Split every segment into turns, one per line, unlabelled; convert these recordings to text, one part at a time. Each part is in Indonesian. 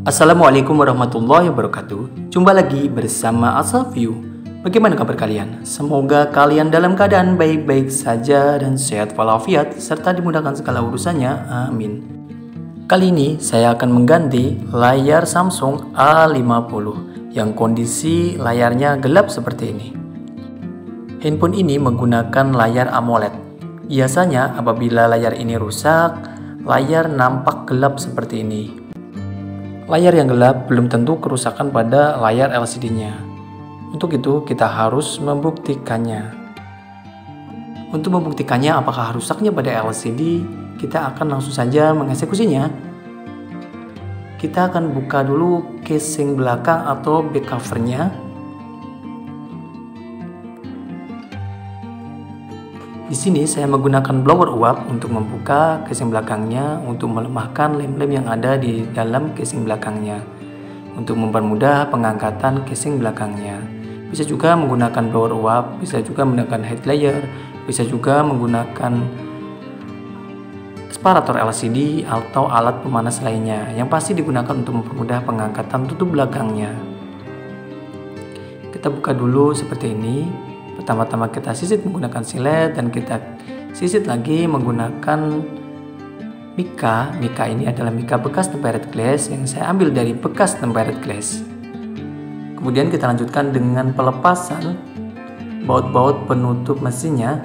Assalamualaikum warahmatullahi wabarakatuh. Jumpa lagi bersama Asaview. Bagaimana kabar kalian? Semoga kalian dalam keadaan baik-baik saja dan sehat walafiat serta dimudahkan segala urusannya. Amin. Kali ini saya akan mengganti layar Samsung A50 yang kondisi layarnya gelap seperti ini. Handphone ini menggunakan layar AMOLED. Biasanya apabila layar ini rusak, layar nampak gelap seperti ini. Layar yang gelap belum tentu kerusakan pada layar LCD-nya. Untuk itu, kita harus membuktikannya. Untuk membuktikannya apakah rusaknya pada LCD, kita akan langsung saja mengeksekusinya. Kita akan buka dulu casing belakang atau back cover-nya. Di sini saya menggunakan blower uap untuk membuka casing belakangnya untuk melemahkan lem-lem yang ada di dalam casing belakangnya untuk mempermudah pengangkatan casing belakangnya. Bisa juga menggunakan blower uap, bisa juga menggunakan head layer, bisa juga menggunakan separator LCD atau alat pemanas lainnya yang pasti digunakan untuk mempermudah pengangkatan tutup belakangnya. Kita buka dulu seperti ini. Pertama-tama kita sisit menggunakan silet dan kita sisit lagi menggunakan mika. Mika ini adalah mika bekas tempered glass yang saya ambil dari bekas tempered glass. Kemudian kita lanjutkan dengan pelepasan baut-baut penutup mesinnya.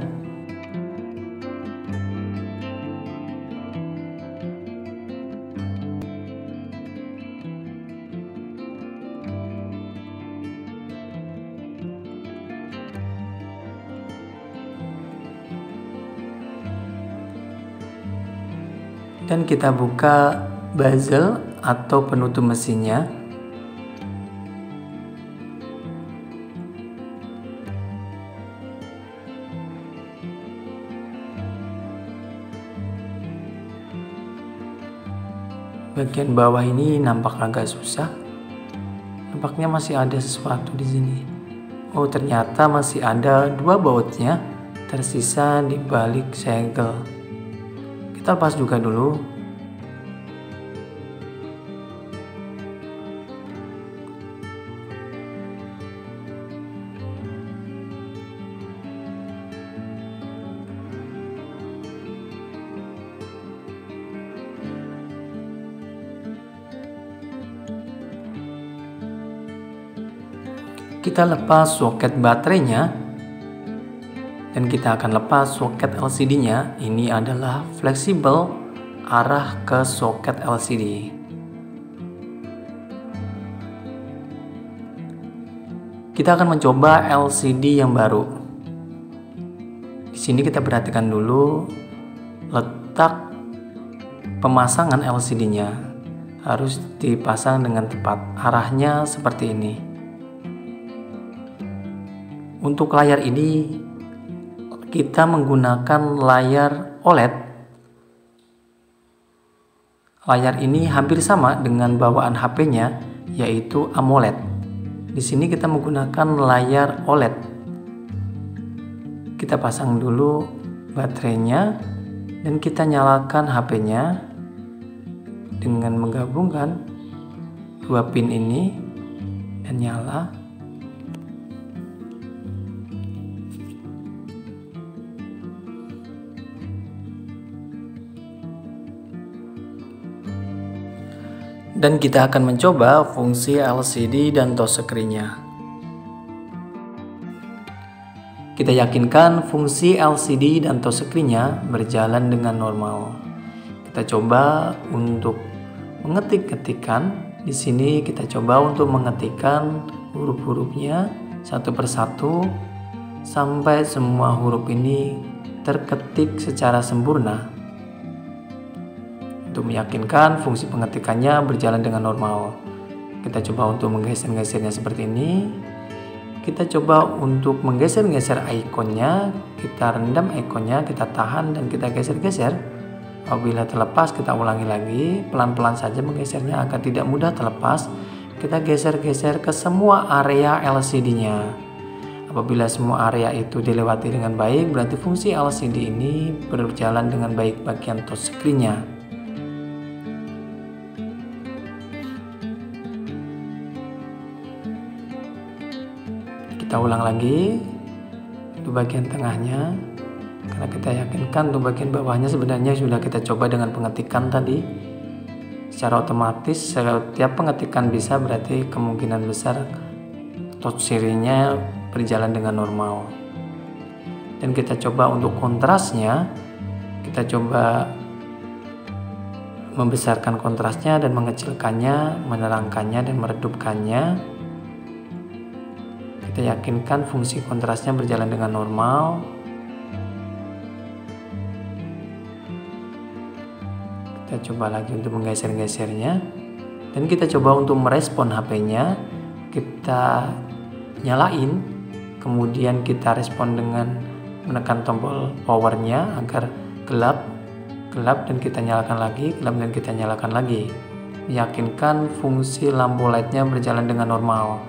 Dan kita buka bezel atau penutup mesinnya. Bagian bawah ini nampak agak susah. Nampaknya masih ada sesuatu di sini. Oh, ternyata masih ada dua bautnya tersisa di balik segel. Kita lepas juga dulu. Kita lepas soket baterainya. Dan kita akan lepas soket LCD-nya. Ini adalah fleksibel arah ke soket LCD. Kita akan mencoba LCD yang baru. Di sini kita perhatikan dulu letak pemasangan LCD-nya. Harus dipasang dengan tepat. Arahnya seperti ini. Untuk layar ini kita menggunakan layar OLED. Layar ini hampir sama dengan bawaan HP-nya, yaitu AMOLED. Di sini kita menggunakan layar OLED. Kita pasang dulu baterainya dan kita nyalakan HP-nya dengan menggabungkan dua pin ini dan nyala. Dan kita akan mencoba fungsi LCD dan touchscreen-nya. Kita yakinkan fungsi LCD dan touchscreen-nya berjalan dengan normal. Kita coba untuk mengetik-ketikan. Di sini kita coba untuk mengetikkan huruf-hurufnya satu persatu sampai semua huruf ini terketik secara sempurna. Untuk meyakinkan fungsi pengetikannya berjalan dengan normal, kita coba untuk menggeser-gesernya seperti ini. Kita coba untuk menggeser-geser ikonnya. Kita rendam ikonnya, kita tahan dan kita geser-geser. Apabila terlepas, kita ulangi lagi. Pelan-pelan saja menggesernya agar tidak mudah terlepas. Kita geser-geser ke semua area LCD-nya. Apabila semua area itu dilewati dengan baik, berarti fungsi LCD ini berjalan dengan baik bagian touchscreen-nya. Kita ulang lagi untuk bagian tengahnya, karena kita yakinkan untuk bagian bawahnya sebenarnya sudah kita coba dengan pengetikan tadi. Secara otomatis setiap pengetikan bisa, berarti kemungkinan besar touch sirinya berjalan dengan normal. Dan kita coba untuk kontrasnya, kita coba membesarkan kontrasnya dan mengecilkannya, menerangkannya dan meredupkannya. Kita yakinkan fungsi kontrasnya berjalan dengan normal. Kita coba lagi untuk menggeser-gesernya, dan kita coba untuk merespon HP-nya. Kita nyalain, kemudian kita respon dengan menekan tombol powernya agar gelap, dan kita nyalakan lagi, gelap dan kita nyalakan lagi. Meyakinkan fungsi lampu LED-nya berjalan dengan normal,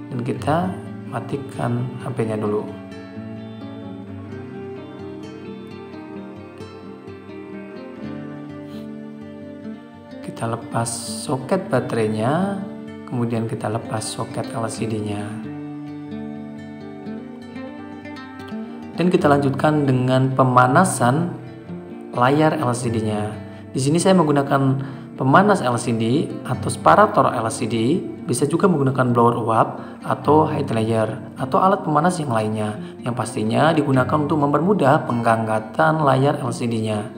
dan kita matikan HP-nya dulu. Kita lepas soket baterainya, kemudian kita lepas soket LCD-nya. Dan kita lanjutkan dengan pemanasan layar LCD-nya. Di sini saya menggunakan pemanas LCD atau separator LCD, bisa juga menggunakan blower uap atau high layer atau alat pemanas yang lainnya, yang pastinya digunakan untuk mempermudah penggangkatan layar LCD-nya.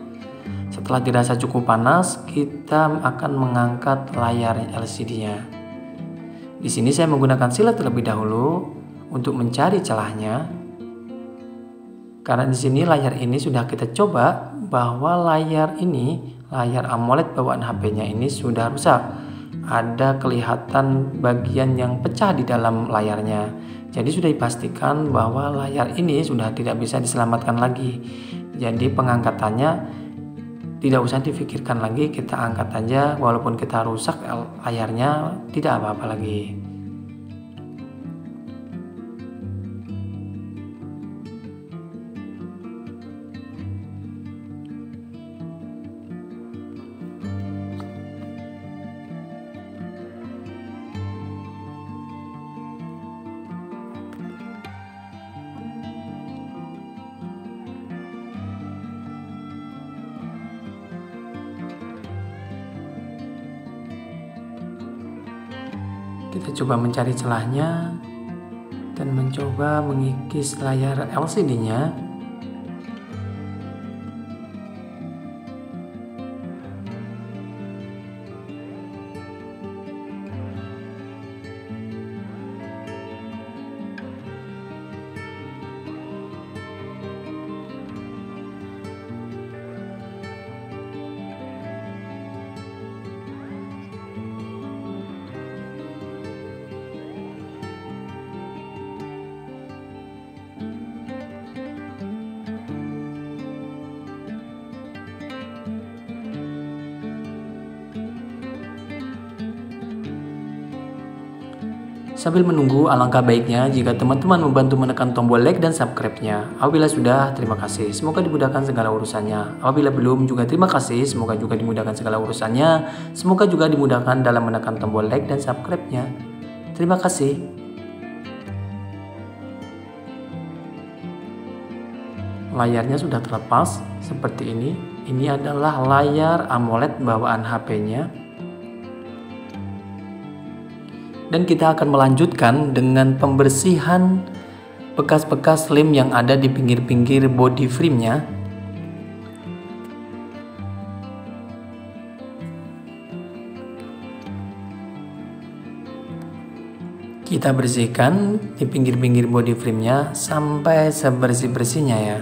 Setelah dirasa cukup panas, kita akan mengangkat layar LCD-nya. Di sini saya menggunakan silet terlebih dahulu untuk mencari celahnya. Karena di sini layar ini sudah kita coba bahwa layar ini, layar AMOLED bawaan HP-nya ini sudah rusak. Ada kelihatan bagian yang pecah di dalam layarnya. Jadi sudah dipastikan bahwa layar ini sudah tidak bisa diselamatkan lagi. Jadi pengangkatannya tidak usah difikirkan lagi, kita angkat aja, walaupun kita rusak layarnya tidak apa-apa lagi. Kita coba mencari celahnya dan mencoba mengikis layar LCD-nya. Sambil menunggu, alangkah baiknya jika teman-teman membantu menekan tombol like dan subscribe-nya. Apabila sudah, terima kasih. Semoga dimudahkan segala urusannya. Apabila belum, juga terima kasih. Semoga juga dimudahkan segala urusannya. Semoga juga dimudahkan dalam menekan tombol like dan subscribe-nya. Terima kasih. Layarnya sudah terlepas seperti ini. Ini adalah layar AMOLED bawaan HP-nya. Dan kita akan melanjutkan dengan pembersihan bekas-bekas lem yang ada di pinggir-pinggir body frame-nya. Kita bersihkan di pinggir-pinggir body frame-nya sampai sebersih-bersihnya ya.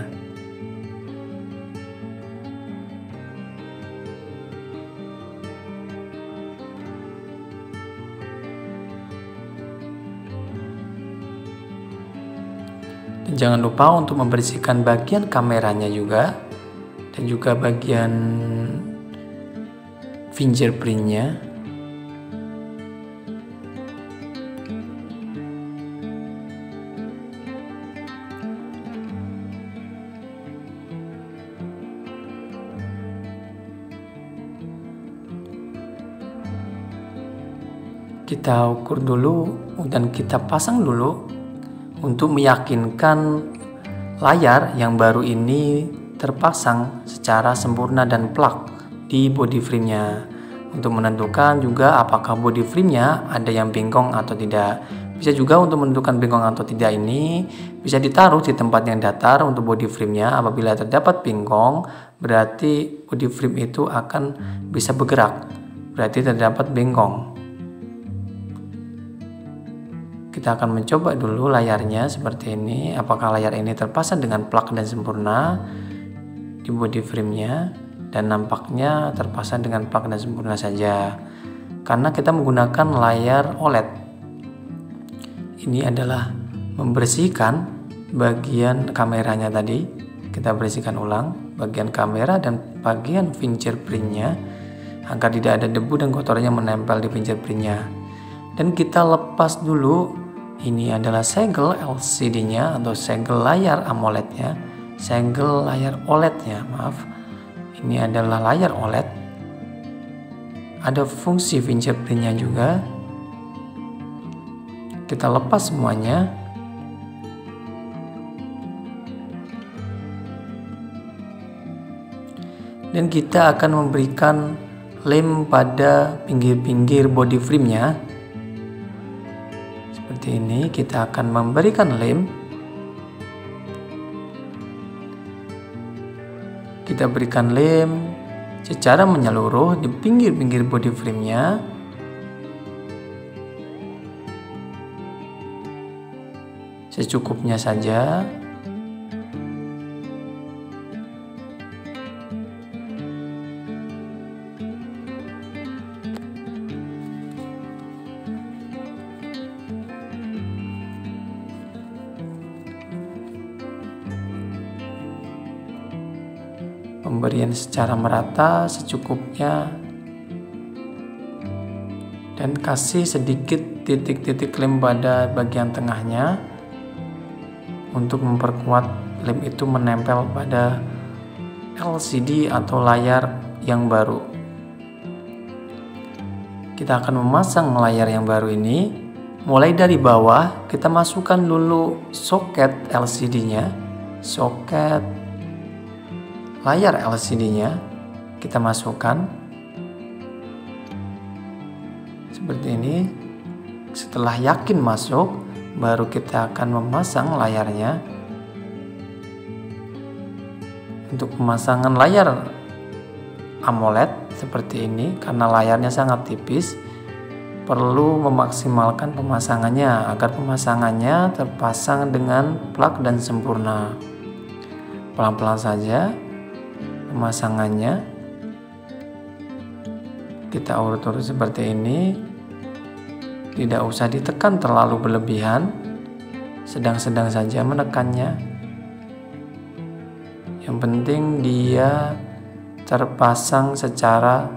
Dan jangan lupa untuk membersihkan bagian kameranya juga, dan juga bagian fingerprintnya. Kita ukur dulu dan kita pasang dulu untuk meyakinkan layar yang baru ini terpasang secara sempurna dan plug di body frame-nya. Untuk menentukan juga apakah body frame-nya ada yang bengkong atau tidak. Bisa juga untuk menentukan bengkong atau tidak ini bisa ditaruh di tempat yang datar untuk body frame-nya. Apabila terdapat bengkong, berarti body frame itu akan bisa bergerak. Berarti terdapat bengkong. Kita akan mencoba dulu layarnya seperti ini. Apakah layar ini terpasang dengan plug dan sempurna di body frame-nya. Dan nampaknya terpasang dengan plug dan sempurna saja karena kita menggunakan layar OLED. Ini adalah membersihkan bagian kameranya tadi. Kita bersihkan ulang bagian kamera dan bagian fingerprint-nya agar tidak ada debu dan kotorannya menempel di fingerprint-nya. Dan kita lepas dulu. Ini adalah segel LCD-nya atau segel layar AMOLED-nya, segel layar OLED-nya, maaf. Ini adalah layar OLED. Ada fungsi fingerprint-nya juga. Kita lepas semuanya. Dan kita akan memberikan lem pada pinggir-pinggir body frame-nya. Seperti ini, kita akan memberikan lem. Kita berikan lem secara menyeluruh di pinggir-pinggir body frame-nya. Secukupnya saja. Pemberian secara merata secukupnya dan kasih sedikit titik-titik lem pada bagian tengahnya untuk memperkuat lem itu menempel pada LCD atau layar yang baru. Kita akan memasang layar yang baru ini. Mulai dari bawah kita masukkan dulu soket LCD-nya, soket layar LCD-nya kita masukkan seperti ini. Setelah yakin masuk, baru kita akan memasang layarnya. Untuk pemasangan layar AMOLED seperti ini, karena layarnya sangat tipis, perlu memaksimalkan pemasangannya agar pemasangannya terpasang dengan plug dan sempurna. Pelan-pelan saja pemasangannya, kita urut-urut seperti ini. Tidak usah ditekan terlalu berlebihan, sedang-sedang saja menekannya. Yang penting dia terpasang secara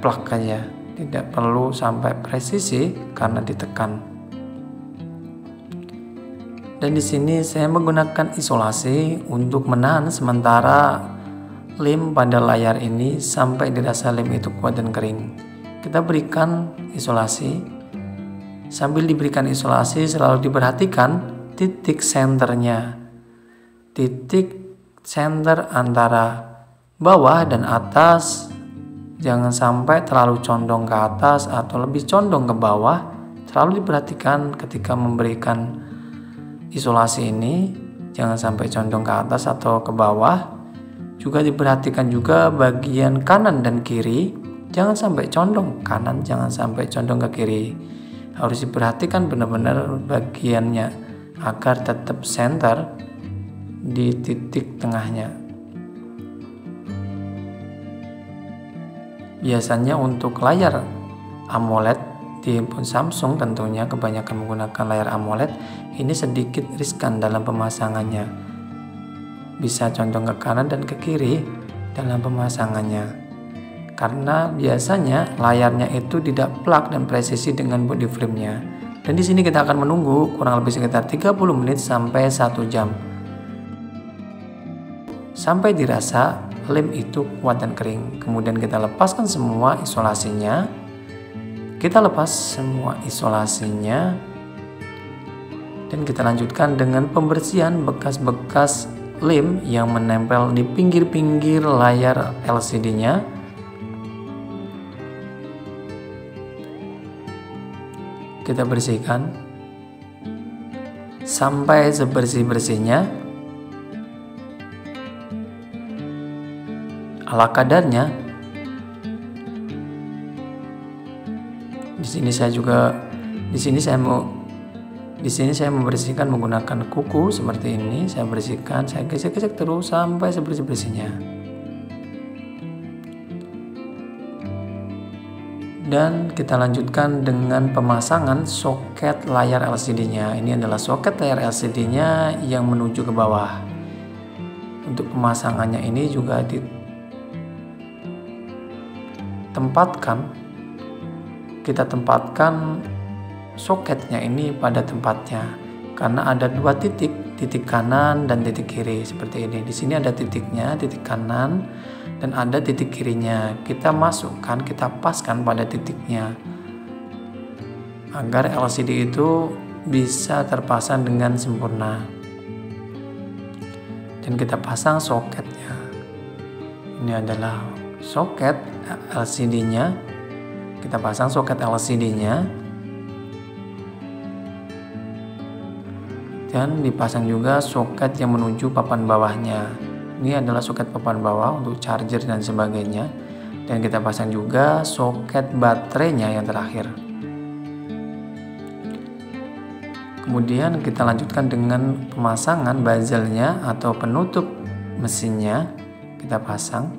plug aja, tidak perlu sampai presisi karena ditekan. Dan di sini saya menggunakan isolasi untuk menahan sementara lem pada layar ini sampai dirasa lem itu kuat dan kering. Kita berikan isolasi. Sambil diberikan isolasi selalu diperhatikan titik senternya. Titik senter antara bawah dan atas jangan sampai terlalu condong ke atas atau lebih condong ke bawah. Selalu diperhatikan ketika memberikan isolasi ini, jangan sampai condong ke atas atau ke bawah. Juga diperhatikan juga bagian kanan dan kiri, jangan sampai condong kanan, jangan sampai condong ke kiri. Harus diperhatikan benar-benar bagiannya agar tetap center di titik tengahnya. Biasanya untuk layar AMOLED di handphone Samsung tentunya kebanyakan menggunakan layar AMOLED, ini sedikit riskan dalam pemasangannya. Bisa condong ke kanan dan ke kiri dalam pemasangannya. Karena biasanya layarnya itu tidak plug dan presisi dengan body frame-nya. Dan di sini kita akan menunggu kurang lebih sekitar 30 menit sampai 1 jam. Sampai dirasa lem itu kuat dan kering. Kemudian kita lepaskan semua isolasinya. Kita lepas semua isolasinya. Dan kita lanjutkan dengan pembersihan bekas-bekas lem yang menempel di pinggir-pinggir layar LCD-nya. Kita bersihkan sampai sebersih-bersihnya. Ala kadarnya. Di sini saya membersihkan menggunakan kuku seperti ini. Saya bersihkan, saya gesek-gesek terus sampai sebersih-bersihnya. Dan kita lanjutkan dengan pemasangan soket layar LCD-nya. Ini adalah soket layar LCD-nya yang menuju ke bawah. Untuk pemasangannya ini juga kita tempatkan soketnya ini pada tempatnya, karena ada dua titik kanan dan titik kiri seperti ini. Di sini ada titiknya, titik kanan, dan ada titik kirinya. Kita masukkan, kita paskan pada titiknya agar LCD itu bisa terpasang dengan sempurna. Dan kita pasang soketnya. Ini adalah soket LCD-nya. Kita pasang soket LCD-nya. Dan dipasang juga soket yang menuju papan bawahnya. Ini adalah soket papan bawah untuk charger dan sebagainya. Dan kita pasang juga soket baterainya yang terakhir. Kemudian kita lanjutkan dengan pemasangan bezelnya atau penutup mesinnya. Kita pasang.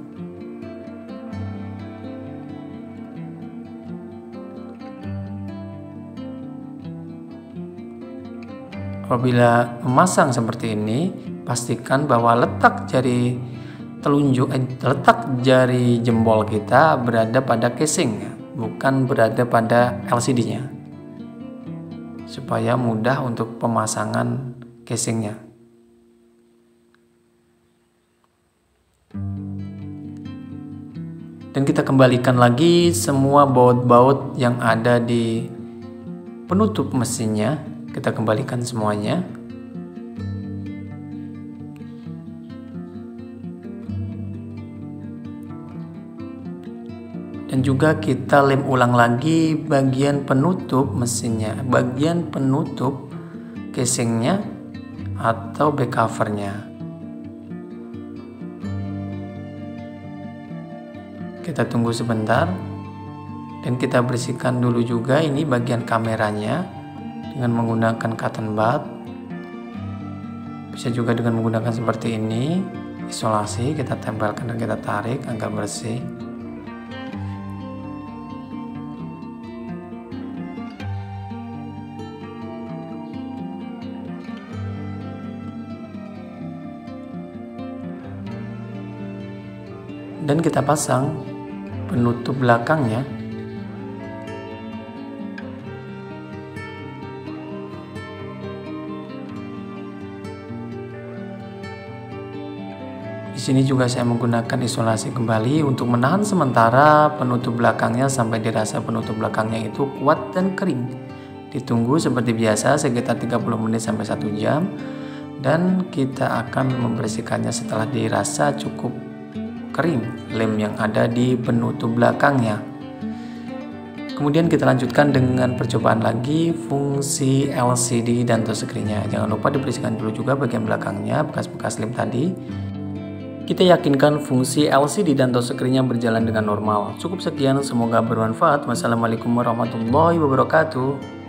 Apabila memasang seperti ini, pastikan bahwa letak jari jempol kita berada pada casing, bukan berada pada LCD-nya, supaya mudah untuk pemasangan casingnya. Dan kita kembalikan lagi semua baut-baut yang ada di penutup mesinnya. Kita kembalikan semuanya. Dan juga kita lem ulang lagi bagian penutup mesinnya, bagian penutup casingnya atau back covernya. Kita tunggu sebentar. Dan kita bersihkan dulu juga ini bagian kameranya dengan menggunakan cotton bud. Bisa juga dengan menggunakan seperti ini, isolasi, kita tempelkan dan kita tarik agar bersih. Dan kita pasang penutup belakangnya. Di sini juga saya menggunakan isolasi kembali untuk menahan sementara penutup belakangnya sampai dirasa penutup belakangnya itu kuat dan kering. Ditunggu seperti biasa sekitar 30 menit sampai 1 jam, dan kita akan membersihkannya setelah dirasa cukup kering lem yang ada di penutup belakangnya. Kemudian kita lanjutkan dengan percobaan lagi fungsi LCD dan touchscreen-nya. Jangan lupa dibersihkan dulu juga bagian belakangnya, bekas-bekas lem tadi. Kita yakinkan fungsi LCD dan touchscreen-nya berjalan dengan normal. Cukup sekian, semoga bermanfaat. Wassalamualaikum warahmatullahi wabarakatuh.